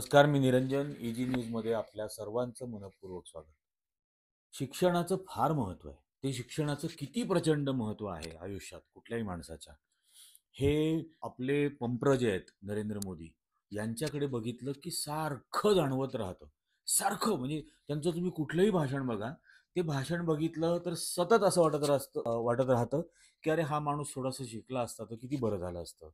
नमस्कार, मी निरंजन. इजी न्यूजमध्ये आपल्या सर्वांचं मनःपूर्वक स्वागत. शिक्षणाचं फार महत्त्व आहे. ते शिक्षणाचं किती प्रचंड महत्त्व आहे आयुष्यात कुठल्याही माणसाच्या, हे आपले पंप्र जे आहेत नरेंद्र मोदी यांच्याकडे बघितलं की सारखं जाणवत राहतं. सारखं म्हणजे त्यांचं तुम्ही कुठलंही भाषण बघा, ते भाषण बघितलं तर सतत असं वाटत राहतं की अरे हा माणूस थोडासा शिकला असता तर किती बरं झालं असतं.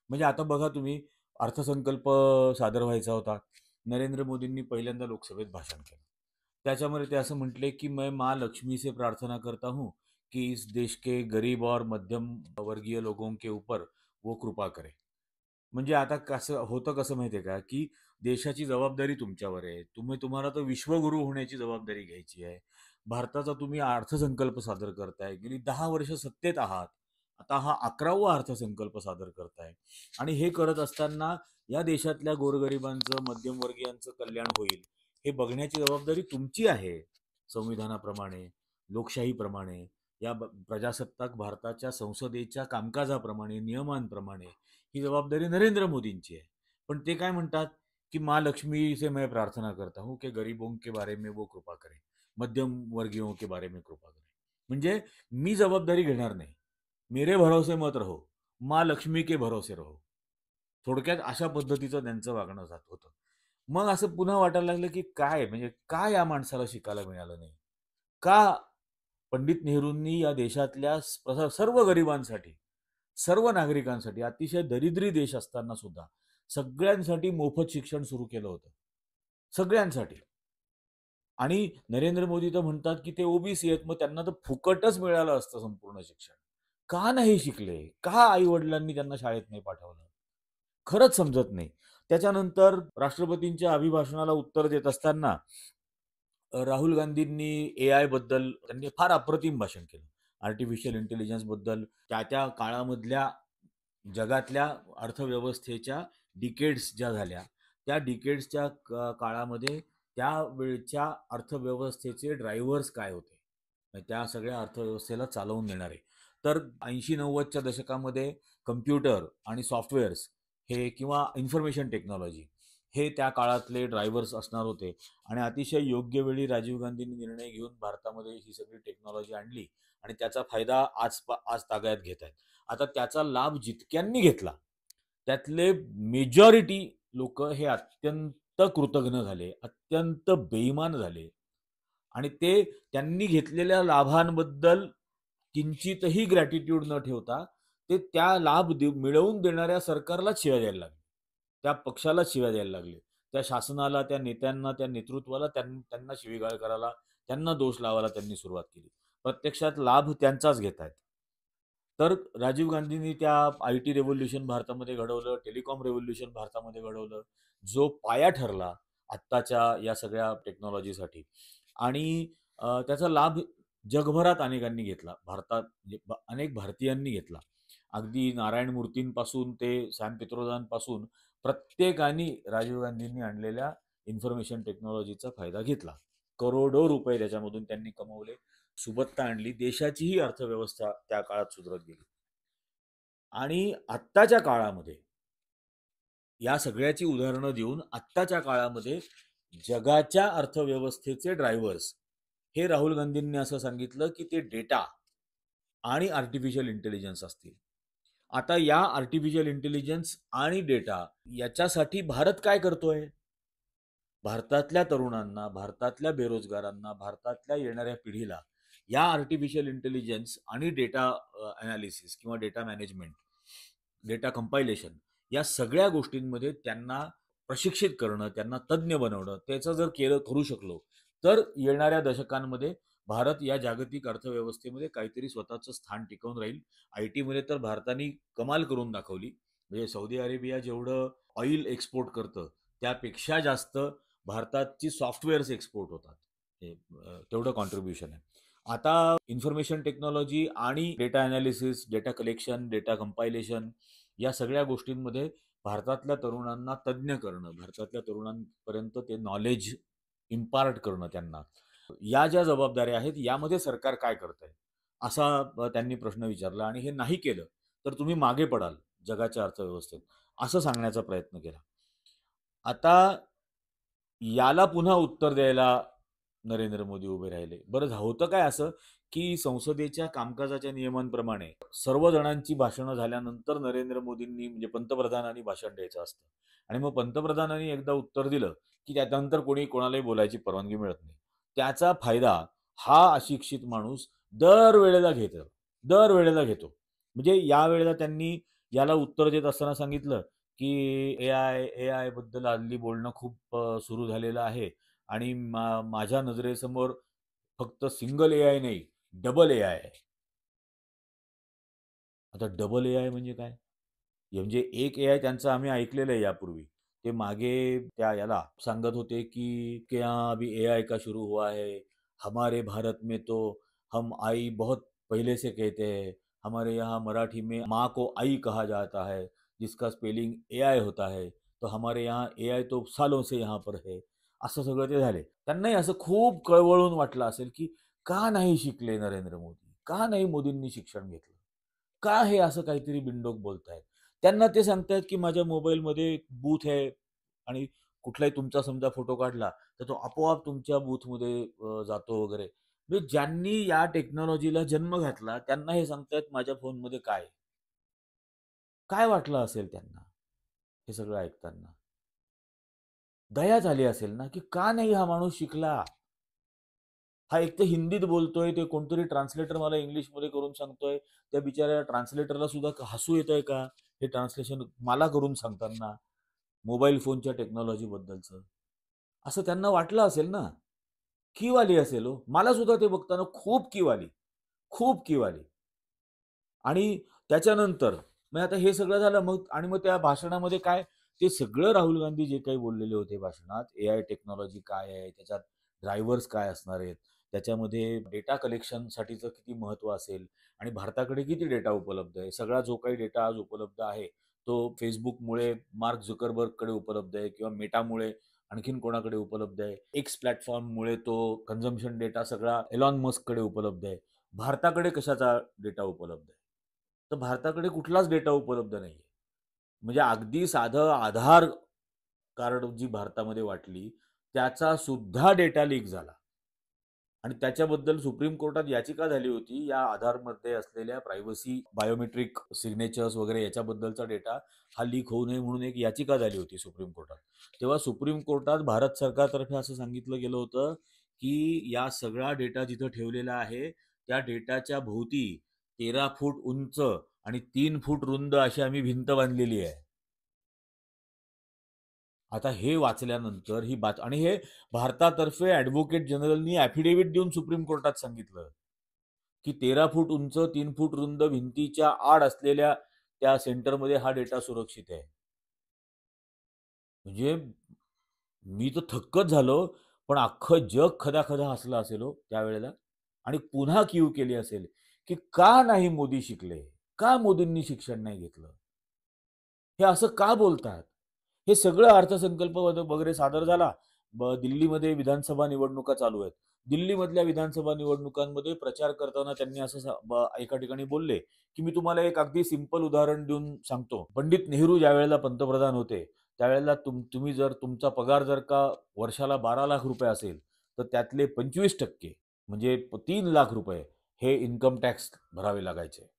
म्हणजे आता बघा तुम्ही, अर्थसंकल्प सादर व्हायचा होता. नरेंद्र मोदींनी पहिल्यांदा लोकसभेत भाषण केलं. त्याच्यामध्ये ते असं म्हटले की मैं माँ लक्ष्मी से प्रार्थना करता हूँ कि इस देश के गरीब और मध्यम वर्गीय लोगों के ऊपर वो कृपा करे. म्हणजे आता कसं होतं, कसं माहिती आहे का, की देशाची जबाबदारी तुमच्यावर आहे. तुम्हाला तर विश्वगुरू होण्याची जबाबदारी घ्यायची आहे. भारताचा तुम्ही अर्थसंकल्प सादर करताय. गेली 10 वर्ष सत्तेत आहात. आता हा 11वा अर्थसंकल्प सादर करताय आणि हे करत असताना या देशातल्या गोरगरिबांचं, मध्यमवर्गीयांचं कल्याण होईल, हे बघण्याची जबाबदारी तुमची आहे. संविधानाप्रमाणे, लोकशाहीप्रमाणे, या प्रजासत्ताक भारताच्या संसदेच्या कामकाजाप्रमाणे, नियमांप्रमाणे ही जबाबदारी नरेंद्र मोदींची आहे. पण ते काय म्हणतात की माँ लक्ष्मी से मैं प्रार्थना करता हूँ कि गरीबों के बारे में वो कृपा करे, मध्यम वर्गीयों के बारे में कृपा करे. म्हणजे मी जबाबदारी घेणार नाही. मेरे भरोसे मत रहो, माँ लक्ष्मी के भरोसे रहो. थोडक्यात अशा पद्धतीचं त्यांचं वागणं जात होतं. मग असं पुन्हा वाटायला लागलं की काय म्हणजे का या माणसाला शिकायला मिळालं नाही? का पंडित नेहरूंनी या देशातल्या सर्व गरिबांसाठी, सर्व नागरिकांसाठी, अतिशय दरिद्री देश असताना सुद्धा सगळ्यांसाठी मोफत शिक्षण सुरू केलं होतं. सगळ्यांसाठी. आणि नरेंद्र मोदी तर म्हणतात की ते ओबीसी आहेत, मग त्यांना तर फुकटच मिळालं असतं संपूर्ण शिक्षण. का नाही शिकले? का आई-वडिलांनी त्यांना शाळेत नाही पाठवलं? खरंच समजत नाही. त्याच्यानंतर राष्ट्रपतींच्या अभिभाषणाला उत्तर देत असताना राहुल गांधींनी एआय बद्दल त्यांनी फार अप्रतिम भाषण केलं. आर्टिफिशियल इंटेलिजन्स बद्दल, त्या काळामधल्या जगातल्या अर्थव्यवस्थेच्या डिकेड्स ज्या झाल्या, त्या डिकेड्सच्या काळामध्ये त्यावेळच्या अर्थव्यवस्थेचे ड्रायव्हर्स काय होते, म्हणजे त्या सगळ्या अर्थव्यवस्थेला चालवून देणारे. तर 80-90च्या दशकामध्ये कम्प्युटर आणि सॉफ्टवेअर्स हे किंवा इन्फॉर्मेशन टेक्नॉलॉजी हे त्या काळातले ड्रायव्हर्स असणार होते. आणि अतिशय योग्य वेळी राजीव गांधींनी निर्णय घेऊन भारतामध्ये ही सगळी टेक्नॉलॉजी आणली आणि त्याचा फायदा आज तागायत घेत आहेत. आता त्याचा लाभ जितक्यांनी घेतला, त्यातले मेजॉरिटी लोक हे अत्यंत कृतघ्न झाले, अत्यंत बेईमान झाले आणि ते त्यांनी घेतलेल्या लाभांबद्दल किंचितही ग्रॅटिट्यूड न ठेवता ते त्या मिळवून देणाऱ्या सरकारलाच शिव्या द्यायला लागले, त्या पक्षालाच शिव्या द्यायला लागले, त्या शासनाला, त्या नेत्यांना, त्या नेतृत्वाला त्यांना शिवीगाळ करायला, त्यांना दोष लावायला त्यांनी सुरुवात केली. प्रत्यक्षात लाभ त्यांचाच घेत आहेत. तर राजीव गांधींनी त्या आय-टी रेव्होल्यूशन भारतामध्ये घडवलं, टेलिकॉम रेव्होल्यूशन भारतामध्ये घडवलं, जो पाया ठरला आत्ताच्या या सगळ्या टेक्नॉलॉजीसाठी. आणि त्याचा लाभ जगभरात अनेकांनी घेतला. भारतात म्हणजे अनेक भारतीयांनी घेतला. अगदी नारायण मूर्तींपासून ते सॅम पित्रोदांपासून प्रत्येकाने राजीव गांधींनी आणलेल्या इन्फॉर्मेशन टेक्नॉलॉजीचा फायदा घेतला. करोडो रुपये त्याच्यामधून त्यांनी कमवले, सुबत्ता आणली, देशाचीही अर्थव्यवस्था त्या काळात सुधरत गेली. आणि आत्ताच्या काळामध्ये या सगळ्याची उदाहरणं देऊन आत्ताच्या काळामध्ये जगाच्या अर्थव्यवस्थेचे ड्रायव्हर्स हे राहुल गांधींनी असं सांगितलं की ते डेटा आणि आर्टिफिशियल इंटेलिजन्स असतील. आता या आर्टिफिशियल इंटेलिजन्स आणि डेटा याच्यासाठी भारत काय करतोय? भारतातल्या तरुणांना, भारतातल्या बेरोजगारांना, भारतातल्या येणाऱ्या पिढीला या आर्टिफिशियल इंटेलिजन्स आणि डेटा अनालिसिस किंवा डेटा मॅनेजमेंट, डेटा कंपायलेशन या सगळ्या गोष्टींमध्ये त्यांना प्रशिक्षित करणं, त्यांना तज्ज्ञ बनवणं, त्याचं जर करू शकलो तर येणाऱ्या दशकांमध्ये भारत या जागतिक अर्थव्यवस्थेमध्ये काहीतरी स्वतःचं स्थान टिकवून राहील. आय-टीमध्ये तर भारताने कमाल करून दाखवली. म्हणजे सौदी अरेबिया जेवढं ऑइल एक्सपोर्ट करतं त्यापेक्षा जास्त भारताची सॉफ्टवेअर्स एक्सपोर्ट होतात. तेवढं कॉन्ट्रीब्युशन आहे. आता इन्फॉर्मेशन टेक्नॉलॉजी आणि data analysis, data collection, data compilation या सगळ्या गोष्टींमध्ये भारतातल्या तरुणांना तज्ज्ञ करणं, भारतातल्या तरुणांपर्यंत ते नॉलेज इम्पार्ट करणं त्यांना, या ज्या जबाबदाऱ्या आहेत यामध्ये सरकार काय करतंय असा त्यांनी प्रश्न विचारला. आणि हे नाही केलं तर तुम्ही मागे पडाल जगाच्या अर्थव्यवस्थेत, असं सांगण्याचा प्रयत्न केला. आता याला पुन्हा उत्तर द्यायला नरेंद्र मोदी उभे राहिले. बरं होतं काय असं, की संसदेच्या कामकाजाच्या नियमांप्रमाणे सर्व जणांची भाषणं झाल्यानंतर नरेंद्र मोदींनी म्हणजे पंतप्रधानांनी भाषण द्यायचं असतं. आणि मग पंतप्रधानांनी एकदा उत्तर दिलं, की त्यानंतर कोणी कोणालाही बोलायची परवानगी मिळत नाही. त्याचा फायदा हा अशिक्षित माणूस दरवेळेला घेतो. दरवेळेला घेतो. म्हणजे यावेळेला त्यांनी याला उत्तर देत असताना सांगितलं, की एआय बद्दल हल्ली बोलणं खूप सुरू झालेलं आहे आणि माझ्या नजरेसमोर फक्त सिंगल एआय नाही, डबल एआय आहे. आता डबल एआय म्हणजे काय? म्हणजे एक एआय त्यांचं आम्ही ऐकलेलं आहे यापूर्वी. ते मागे त्या याला सांगत होते, की "क्या अभी एआय का शुरू हुआ है. हमारे भारत में तो हम आई बहुत पहले से कहते हैं. हमारे यहाँ मराठी में माँ को आई कहा जाता है, जिसका स्पेलिंग एआय होता है. तो हमारे यहाँ एआय तो सालों से यहाँ पर है." असं सगळं ते झाले. त्यांनाही असं खूप कळवळून वाटलं असेल, की का नाही शिकले नरेंद्र मोदी? का नाही मोदींनी शिक्षण घेतलं? का हे असं काहीतरी बिनडोक बोलतायत? त्यांना ते सांगतायत, की माझ्या मोबाईलमध्ये एक बूथ आहे आणि कुठलाही तुमचा समजा फोटो काढला, तर तो आपोआप तुमच्या बूथमध्ये जातो वगैरे. म्हणजे ज्यांनी या टेक्नॉलॉजीला जन्म घातला, त्यांना हे सांगतायत माझ्या फोनमध्ये काय आहे? काय वाटलं असेल त्यांना, हे सगळं ऐकताना? दया झाली असेल ना, की का नाही हा माणूस शिकला? हा एक तर हिंदीत बोलतोय, ते कोणतरी ट्रान्सलेटर मला इंग्लिशमध्ये करून सांगतोय. त्या बिचाऱ्या ट्रान्सलेटरला सुद्धा हसू येतंय का? हे ट्रान्सलेशन मला करून सांगताना, मोबाईल फोनच्या टेक्नॉलॉजीबद्दलचं. असं त्यांना वाटलं असेल ना. कीव आली असेल हो. मला सुद्धा ते बघताना खूप कीव आली. खूप कीव आली. आणि त्याच्यानंतर मग आता हे सगळं झालं मग आणि मग त्या भाषणामध्ये काय ते सगळं राहुल गांधी जे काही बोललेले होते भाषणात, एआय टेक्नॉलॉजी काय आहे, त्याच्यात ड्रायव्हर्स काय असणार आहेत, त्याच्यामध्ये डेटा कलेक्शनसाठीचं किती महत्त्व असेल आणि भारताकडे किती डेटा उपलब्ध आहे. सगळा जो काही डेटा आज उपलब्ध आहे, तो Facebookमुळे मार्क झुकरबर्गकडे उपलब्ध आहे किंवा मेटामुळे आणखीन कोणाकडे उपलब्ध आहे. एक्स प्लॅटफॉर्ममुळे तो कन्झम्पशन डेटा सगळा एलॉन मस्ककडे उपलब्ध आहे. भारताकडे कशाचा डेटा उपलब्ध आहे? तर भारताकडे कुठलाच डेटा उपलब्ध नाहीये. म्हणजे अगदी साधं आधार कार्ड जी भारतामध्ये वाटली, त्याचा सुद्धा डेटा लीक झाला. आणि त्याच्याबद्दल सुप्रीम कोर्टात याचिका झाली होती. या आधारमध्ये असलेल्या प्रायव्हसी, बायोमेट्रिक सिग्नेचर्स वगैरे याच्याबद्दलचा डेटा हा लीक होऊ नये म्हणून एक याचिका झाली होती सुप्रीम कोर्टात. तेव्हा सुप्रीम कोर्टात भारत सरकारतर्फे असं सांगितलं गेलं होतं, की या सगळा डेटा जिथं ठेवलेला आहे, त्या डेटाच्या भोवती 13 फूट उंच आणि 3 फूट रुंद अशी आम्ही भिंत बांधलेली आहे. आता हे वाचल्यानंतर ही बात आणि हे भारतातर्फे ॲडव्होकेट जनरलनी ॲफिडेव्हिट देऊन सुप्रीम कोर्टात सांगितलं, की 13 फूट उंच, 3 फूट रुंद भिंतीच्या आड असलेल्या त्या सेंटरमध्ये हा डेटा सुरक्षित आहे. म्हणजे मी तर थक्कच झालो, पण अख्खं जग खदाखदा हसलं असेल हो त्यावेळेला आणि पुन्हा कीव केली असेल, की का नाही मोदी शिकले? का मोदींनी शिक्षण नाही घेतलं? हे असं का बोलतात? हे सगळं अर्थसंकल्प वगैरे सादर झाला. दिल्लीमध्ये विधानसभा निवडणुका चालू आहेत. दिल्लीमधल्या विधानसभा निवडणुकांमध्ये प्रचार करताना त्यांनी असं एका ठिकाणी बोलले, की मी तुम्हाला एक अगदी सिंपल उदाहरण देऊन सांगतो. पंडित नेहरू ज्यावेळेला पंतप्रधान होते, त्यावेळेला तुम्ही जर तुमचा पगार जर का वर्षाला ₹12,00,000 असेल, तर त्यातले 25% म्हणजे ₹3,00,000 हे इन्कम टॅक्स भरावे लागायचे.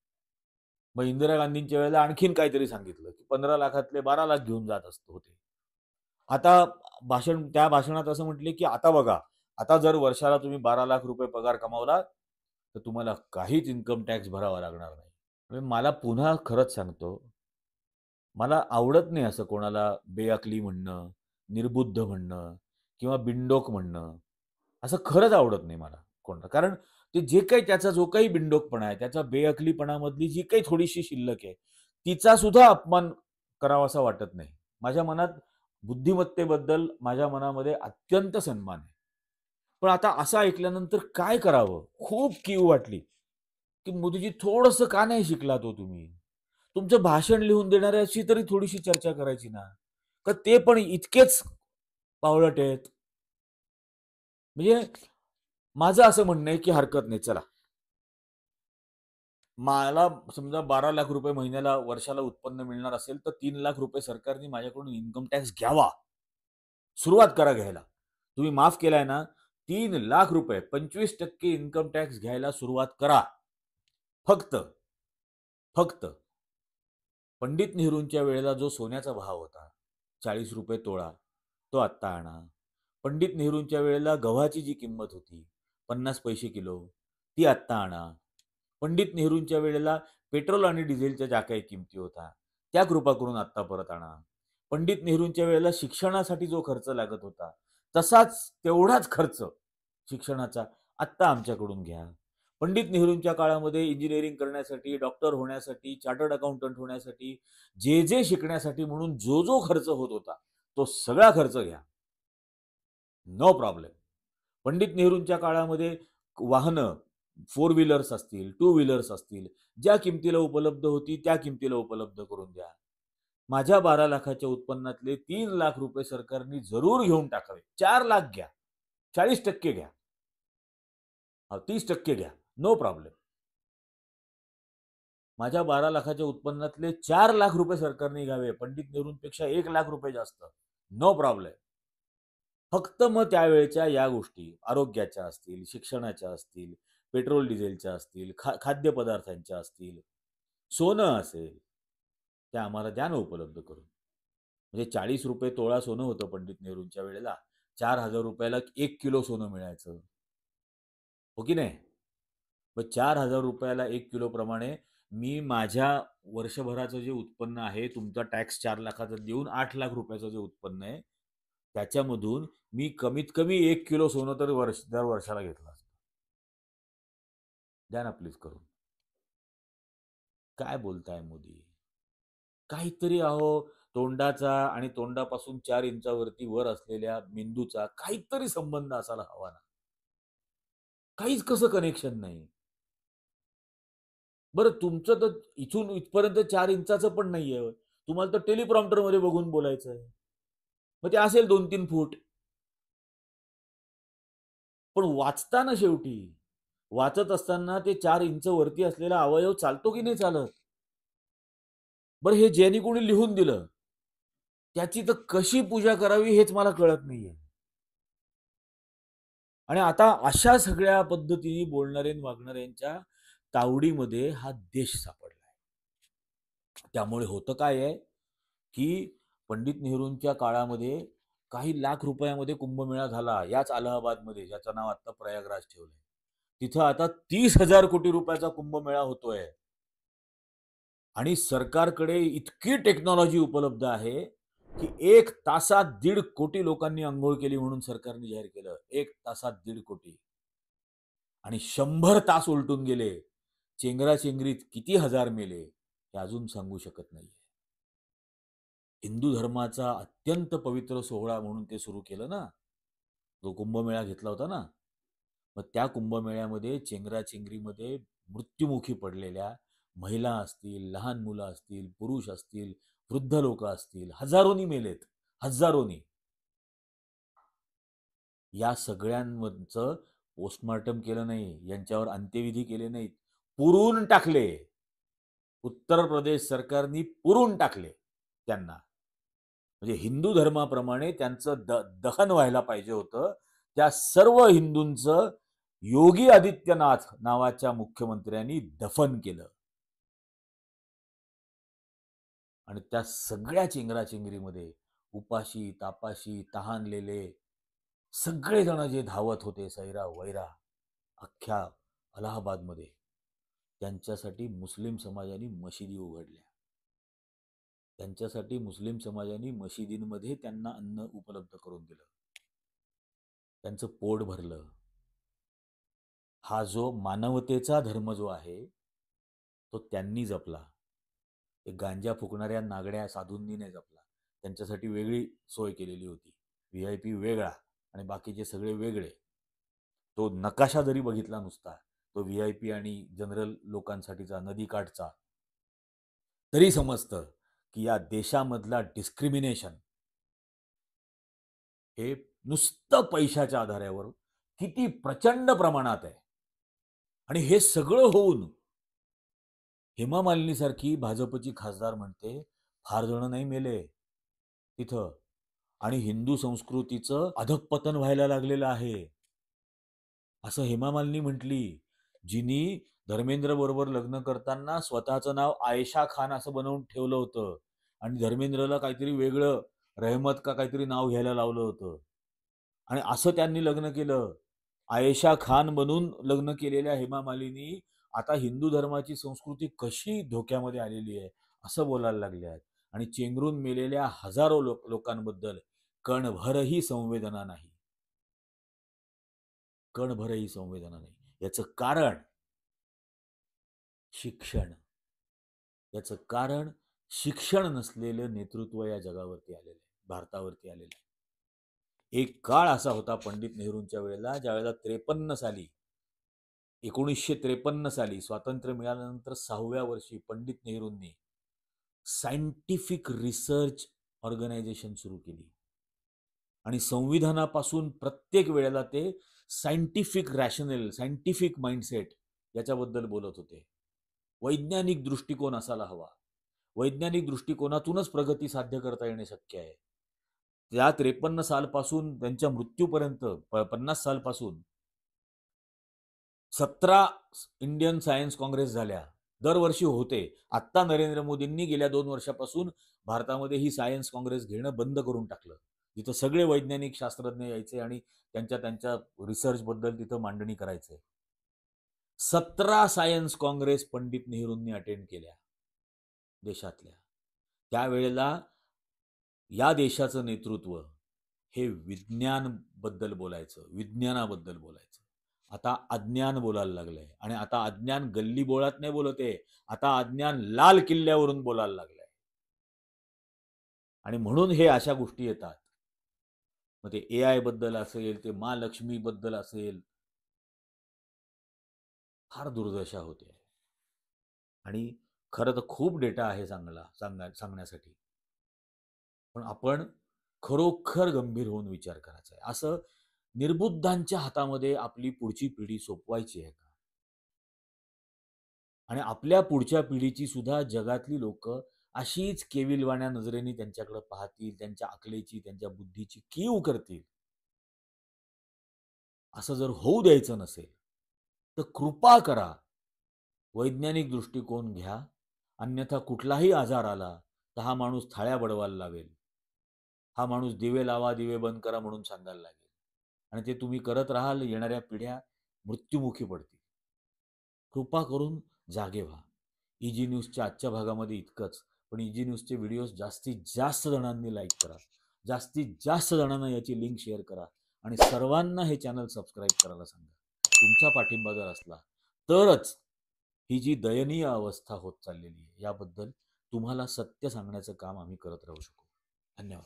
मग इंदिरा गांधींच्या वेळेला आणखीन काहीतरी सांगितलं, की 15,00,000तले 12,00,000 घेऊन जात होते. आता त्या भाषणात असं म्हटले, की आता बघा, आता जर वर्षाला तुम्ही ₹12,00,000 पगार कमावला, तर तुम्हाला काहीच इन्कम टॅक्स भरावा लागणार नाही. म्हणजे मला पुन्हा खरंच सांगतो, मला आवडत नाही असं कोणाला बेअक्ली म्हणणं, निर्बुद्ध म्हणणं किंवा बिनडोक म्हणणं. असं खरंच आवडत नाही मला कोणाला. कारण ते जे काही त्याचा जो काही बिनडोकपणा आहे, त्याच्या बेअक्लीपणामधली जी काही थोडीशी शिल्लक आहे, तिचा सुद्धा अपमान करावासा वाटत नाही. माझ्या मनात बुद्धिमत्तेबद्दल माझ्या मनामध्ये अत्यंत सन्मान आहे. पण आता असं ऐकल्यानंतर काय करावं? खूप कीव वाटली, की मोदीजी थोडंसं का नाही शिकलात हो तुम्ही? तुमचं भाषण लिहून देणाऱ्याशी तरी थोडीशी चर्चा करायची ना. का ते पण इतकेच बावळट आहेत? म्हणजे माझं असं म्हणणं आहे, की हरकत नाही चला. मला समजा ₹12,00,000 महिन्याला वर्षाला उत्पन्न मिळणार असेल, तर ₹3,00,000 सरकारने माझ्याकडून इन्कम टॅक्स घ्यावा. सुरुवात करा घ्यायला. तुम्ही माफ केलाय ना, 3 लाख रुपये 25% इन्कम टॅक्स घ्यायला सुरुवात करा. फक्त फक्त पंडित नेहरूंच्या वेळेला जो सोन्याचा भाव होता 40 रुपये तोळा, तो आत्ता आणा. पंडित नेहरूंच्या वेळेला गव्हाची जी किंमत होती 50 पैसे किलो, ती आत्ता आणा. पंडित नेहरूंच्या वेळेला पेट्रोल आणि डिझेलच्या ज्या काही किमती होत्या त्या कृपा करून आत्ता परत आणा. पंडित नेहरूंच्या वेळेला शिक्षणासाठी जो खर्च लागत होता तेवढाच खर्च शिक्षणाचा आत्ता आमच्याकडून घ्या. पंडित नेहरूंच्या काळामध्ये इंजिनिअरिंग करण्यासाठी, डॉक्टर होण्यासाठी, चार्टर्ड अकाउंटंट होण्यासाठी, जे शिकण्यासाठी म्हणून जो खर्च होत होता तो सगळा खर्च घ्या. No problem. पंडित नेहरूंच्या काळामध्ये वाहनं, फोर व्हीलर्स असतील, टू व्हीलर्स असतील, ज्या किमतीला उपलब्ध होती त्या किमतीला उपलब्ध करून द्या. माझ्या 12 लाखाच्या उत्पन्नातले 3 लाख रुपये सरकारने जरूर घेऊन टाकावे. 4 लाख घ्या, 40% घ्या, 30% घ्या, नो प्रॉब्लेम. माझ्या 12 लाखाच्या उत्पन्नातले 4 लाख रुपये सरकारने घ्यावे, पंडित नेहरूंपेक्षा 1 लाख रुपये जास्त, नो प्रॉब्लेम. फक्त मग त्यावेळेच्या या गोष्टी आरोग्याच्या असतील, शिक्षणाच्या असतील, पेट्रोल डिझेलच्या असतील, खाद्यपदार्थांच्या असतील, सोनं असेल, त्या आम्हाला द्या ना उपलब्ध करून. म्हणजे 40 रुपये तोळा सोनं होतं पंडित नेहरूंच्या वेळेला, 4,000 रुपयाला 1 किलो सोनं मिळायचं, हो की नाही? मग 4,000 रुपयाला 1 किलो प्रमाणे मी माझ्या वर्षभराचं जे उत्पन्न आहे, तुमचा टॅक्स 4 लाखाचा देऊन 8 लाख रुपयाचं जे उत्पन्न आहे त्याच्यामधून मी कमीत कमी 1 किलो सोनं तर दर वर्षाला घेतलं असतं. द्या ना प्लीज करून. काय बोलताय मोदी? काहीतरी अहो, तोंडाचा आणि तोंडापासून 4 इंचावरती वर असलेल्या मेंदूचा काहीतरी संबंध असायला हवा ना. काहीच कसं कनेक्शन नाही. बरं, तुमचं तर इथून इथपर्यंत 4 इंचाचं पण नाहीये. तुम्हाला तर टेलिप्रॉम्प्टर मध्ये बघून बोलायचं आहे. मग ते असेल 2-3 फूट. पण वाचताना शेवटी वाचत असताना ते 4 इंच वरती असलेला अवयव चालतो की नाही चालत? बरं, हे ज्यांनी कोणी लिहून दिलं त्याची तर कशी पूजा करावी हेच मला कळत नाहीये. आणि आता अशा सगळ्या पद्धतीने बोलणारे वागणाऱ्यांच्या तावडीमध्ये हा देश सापडलाय. त्यामुळे होतं काय आहे की पंडित नेहरूंच्या काळामध्ये काही लाख रुपयामध्ये कुंभमेळा झाला याच अलाहाबादमध्ये, ज्याचं नाव आता प्रयागराज ठेवलंय. तिथं आता 30,000 कोटी रुपयाचा कुंभमेळा होतोय. आणि सरकारकडे इतकी टेक्नॉलॉजी उपलब्ध आहे की 1 तासात 1.5 कोटी लोकांनी अंघोळ केली म्हणून सरकारने जाहीर केलं. 1 तासात 1.5 कोटी. आणि 100 तास उलटून गेले. चेंगराचेंगरीत किती हजार मेले हे अजून सांगू शकत नाहीये. हिंदू धर्माचा अत्यंत पवित्र सोहळा म्हणून ते सुरू केलं ना, जो कुंभमेळा घेतला होता ना, मग त्या कुंभमेळ्यामध्ये चेंगराचेंगरीमध्ये मृत्युमुखी पडलेल्या महिला असतील, लहान मुलं असतील, पुरुष असतील, वृद्ध लोक असतील, हजारोनी मेलेत, हजारोनी. या सगळ्यांचं पोस्टमॉर्टम केलं नाही, यांच्यावर अंत्यविधी केले नाहीत, पुरून टाकले. उत्तर प्रदेश सरकारने पुरून टाकले त्यांना. म्हणजे हिंदू धर्माप्रमाणे त्यांचं दहन व्हायला पाहिजे होतं. त्या सर्व हिंदूंचं योगी आदित्यनाथ नावाच्या मुख्यमंत्र्यांनी दफन केलं. आणि त्या सगळ्या चेंगराचेंगरीमध्ये उपाशी तापाशी तहानलेले सगळेजण जे धावत होते सैरा वैरा अख्ख्या अलाहाबादमध्ये, त्यांच्यासाठी मुस्लिम समाजाने मशिदी उघडल्या. त्यांच्यासाठी मुस्लिम समाजाने मशिदींमध्ये त्यांना अन्न उपलब्ध करून दिलं. त्यांचं पोट भरलं. हा जो मानवतेचा धर्म जो आहे तो त्यांनी जपला. ते गांजा फुकणाऱ्या नागड्या साधूंनी नाही जपला. त्यांच्यासाठी वेगळी सोय केलेली होती. VIP वेगळा आणि बाकीचे सगळे वेगळे. तो नकाशा जरी बघितला नुसता, तो VIP आणि जनरल लोकांसाठीचा नदीकाठचा, तरी समजतं की या देशामधला डिस्क्रिमिनेशन हे नुसतं पैशाच्या आधारावर किती प्रचंड प्रमाणात आहे. आणि हे सगळं होऊन हेमा मालिनीसारखी भाजपची खासदार म्हणते फार जण नाही मेले तिथं, आणि हिंदू संस्कृतीचं अधःपतन व्हायला लागलेलं आहे, असं हेमा मालिनी म्हटली, जिनी धर्मेंद्र बरोबर लग्न करताना स्वतःचं नाव आयशा खान असं बनवून ठेवलं होतं आणि धर्मेंद्रला काहीतरी वेगळं रहमत का काहीतरी नाव घ्यायला लावलं होतं आणि असं त्यांनी लग्न केलं. आयशा खान बनून लग्न केलेल्या हेमा मालिनी आता हिंदू धर्माची संस्कृती कशी धोक्यामध्ये आलेली आहे असं बोलायला लागले आहेत आणि चेंगरून मेलेल्या हजारो लोकांबद्दल कणभरही संवेदना नाही. कणभरही संवेदना नाही. याचं कारण शिक्षण. याचं कारण शिक्षण नसलेलं नेतृत्व या जगावरती आलेलं आहे, भारतावरती आलेलं आहे. एक काळ असा होता पंडित नेहरूंच्या वेळेला, ज्या वेळेला 1953 साली स्वातंत्र्य मिळाल्यानंतर 6व्या वर्षी पंडित नेहरूंनी सायंटिफिक रिसर्च ऑर्गनायझेशन सुरू केली आणि संविधानापासून प्रत्येक वेळेला ते सायंटिफिक माइंडसेट याच्याबद्दल बोलत होते. वैज्ञानिक दृष्टिकोन असायला हवा. वैज्ञानिक दृष्टिकोनातूनच प्रगती साध्य करता येणे शक्य आहे. त्या 53 सालपासून त्यांच्या मृत्यूपर्यंत 50 सालपासून 17 इंडियन सायन्स काँग्रेस झाल्या. दरवर्षी होते. आत्ता नरेंद्र मोदींनी गेल्या 2 वर्षापासून भारतामध्ये ही सायन्स काँग्रेस घेणं बंद करून टाकलं. तिथं सगळे वैज्ञानिक शास्त्रज्ञ यायचे आणि त्यांच्या रिसर्चबद्दल तिथं मांडणी करायचे. 17 सायन्स काँग्रेस पंडित नेहरूंनी अटेंड केल्या देशातल्या. त्यावेळेला या देशाचं नेतृत्व हे विज्ञानाबद्दल बोलायचं. आता अज्ञान बोलायला लागलंय आणि आता अज्ञान गल्ली बोळात नाही बोलत आहे, आता अज्ञान लाल किल्ल्यावरून बोलायला लागलंय. आणि म्हणून हे अशा गोष्टी येतात. मग ते AI बद्दल असेल, ते महालक्ष्मी बद्दल असेल, फार दुर्दशा होते. आणि खरं तर खूप डेटा आहे सांगण्यासाठी, पण आपण खरोखर गंभीर होऊन विचार करायचा आहे. असं निर्बुद्धांच्या हातामध्ये आपली पुढची पिढी सोपवायची आहे का? आणि आपल्या पुढच्या पिढीची सुद्धा जगातली लोक अशीच केविलवाण्या नजरेने त्यांच्याकडे पाहतील, त्यांच्या अकलेची, त्यांच्या बुद्धीची कीव करतील, असं जर होऊ द्यायचं नसेल तर कृपा करा, वैज्ञानिक दृष्टिकोन घ्या. अन्यथा कुठलाही आजार आला तर हा माणूस थाळ्या बडवायला लावेल, हा माणूस दिवे लावा दिवे बंद करा म्हणून सांगायला लागेल आणि ते तुम्ही करत राहाल, येणाऱ्या पिढ्या मृत्युमुखी पडतील. कृपा करून जागे व्हा. EG न्यूजच्या आजच्या भागामध्ये इतकंच. पण EG न्यूजचे व्हिडिओज जास्तीत जास्त जणांनी लाईक करा, जास्तीत जास्त जणांना याची लिंक शेअर करा आणि सर्वांना हे चॅनल सबस्क्राईब करायला सांगा. तुमचा पाठिंबा जर असला तरच ही जी दयनीय अवस्था होत चाललेली आहे याबद्दल तुम्हाला सत्य सांगण्याचं काम आम्ही करत राहू शकू. धन्यवाद.